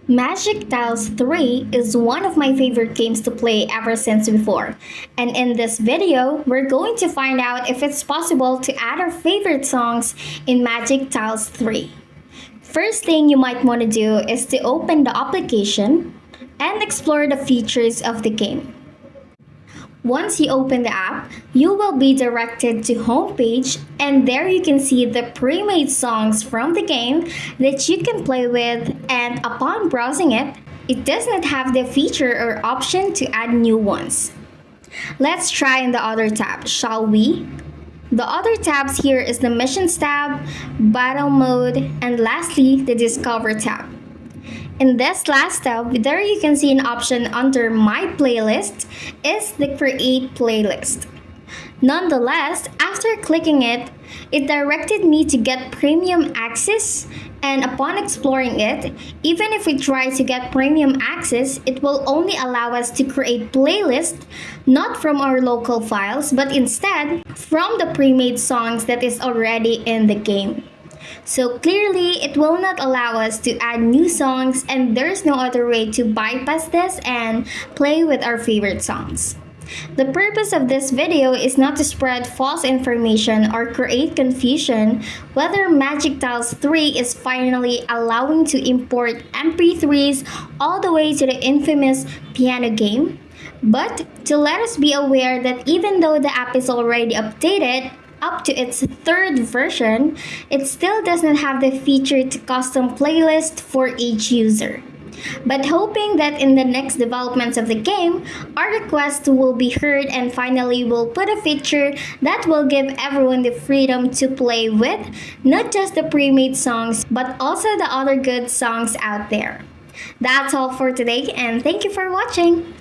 Magic Tiles 3 is one of my favorite games to play ever since before. And in this video, we're going to find out if it's possible to add our favorite songs in Magic Tiles 3. First thing you might want to do is to open the application and explore the features of the game. Once you open the app, you will be directed to homepage, and there you can see the pre-made songs from the game that you can play with, and upon browsing it, it does not have the feature or option to add new ones. Let's try in the other tab, shall we? The other tabs here is the Missions tab, Battle Mode, and lastly, the Discover tab. In this last tab, there you can see an option under My Playlist is the Create Playlist. Nonetheless, after clicking it, it directed me to get premium access, and upon exploring it, even if we try to get premium access, it will only allow us to create playlists not from our local files but instead from the pre-made songs that is already in the game. So clearly, it will not allow us to add new songs, and there's no other way to bypass this and play with our favorite songs. The purpose of this video is not to spread false information or create confusion whether Magic Tiles 3 is finally allowing to import MP3s all the way to the infamous piano game, but to let us be aware that even though the app is already updated, up to its third version, it still does not have the feature to custom playlist for each user. But hoping that in the next developments of the game, our request will be heard and finally will put a feature that will give everyone the freedom to play with not just the pre-made songs but also the other good songs out there. That's all for today, and thank you for watching!